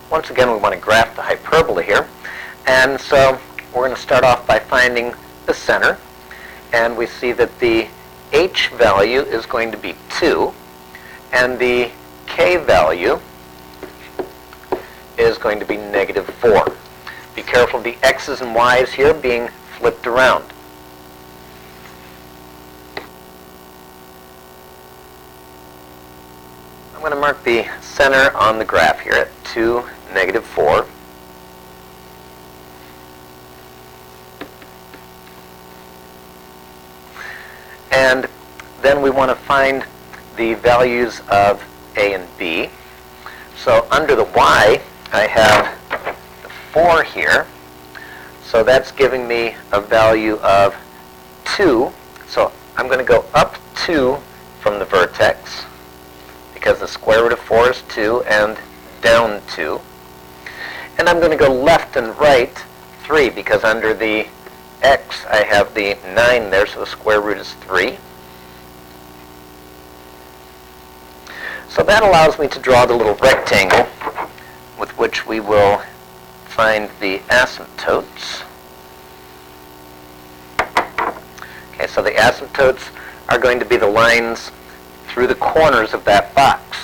once again we want to graph the hyperbola here. And so we're going to start off by finding the center. And we see that the h value is going to be 2, and the k value is going to be negative 4. Be careful of the x's and y's here being flipped around. I'm going to mark the center on the graph here at 2, negative 4. And then we want to find the values of a and b. So under the y, I have 4 here. So that's giving me a value of 2. So I'm going to go up 2 from the vertex, because the square root of 4 is 2, and down 2. And I'm going to go left and right 3, because under the x I have the 9 there, so the square root is 3. So that allows me to draw the little rectangle with which we will find the asymptotes. Okay, so the asymptotes are going to be the lines through the corners of that box.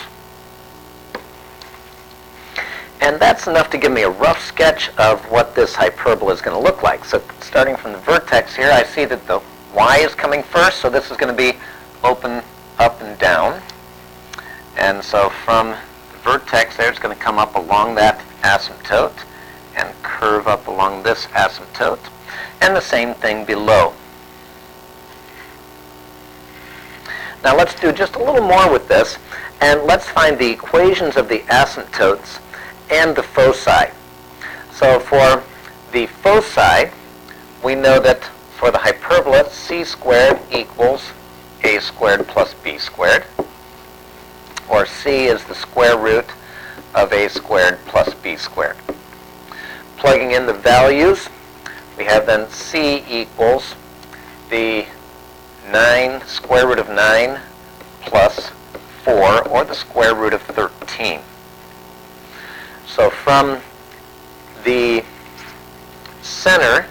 And that's enough to give me a rough sketch of what this hyperbola is going to look like. So starting from the vertex here, I see that the y is coming first, so this is going to be open, up, and down. And so from the vertex there, it's going to come up along that asymptote and curve up along this asymptote. And the same thing below. Now let's do just a little more with this, and let's find the equations of the asymptotes and the foci. So for the foci, we know that for the hyperbola, c squared equals a squared plus b squared, or c is the square root of a squared plus b squared. Plugging in the values, we have then c equals the 9 square root of 9 plus 4, or the square root of 13. So from the center,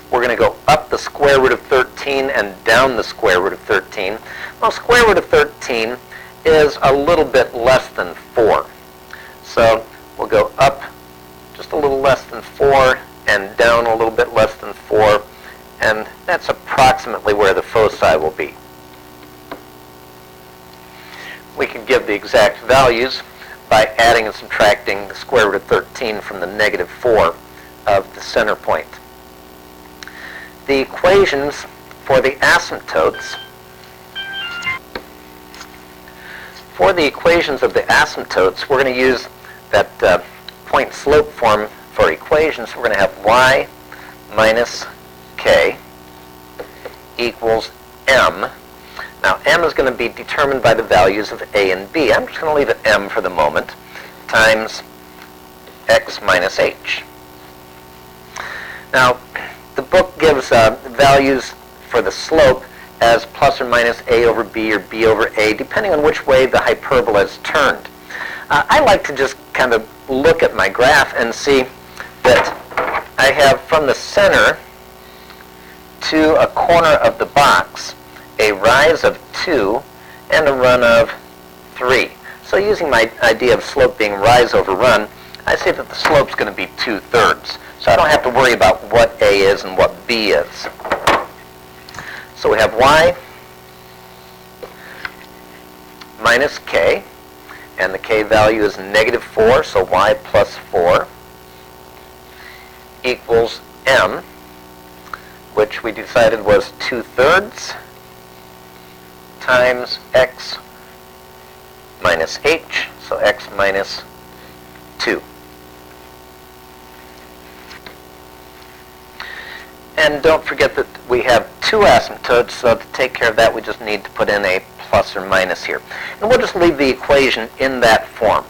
we're going to go up the square root of 13 and down the square root of 13. Well, square root of 13 is a little bit less than 4. So we'll go up just a little less than 4 and down a little bit less than 4, and that's approximately where the foci will be. We can give the exact values by adding and subtracting the square root of 13 from the negative 4 of the center point. The equations for the asymptotes. For the equations of the asymptotes, we're going to use that point slope form for equations. We're going to have y minus k equals m. Now m is going to be determined by the values of a and b. I'm just going to leave it m for the moment, times x minus h. Now the book gives values for the slope as plus or minus a over b or b over a, depending on which way the hyperbola is turned. I like to just kind of look at my graph and see that I have from the center to a corner of the box a rise of 2 and a run of 3. So using my idea of slope being rise over run, I say that the slope's going to be 2/3. So I don't have to worry about what a is and what b is. So we have y minus k, and the k value is negative 4, so y plus 4 equals m, which we decided was 2/3 times x minus h, so x minus 2. And don't forget that we have 2 asymptotes, so to take care of that we just need to put in a plus or minus here. And we'll just leave the equation in that form.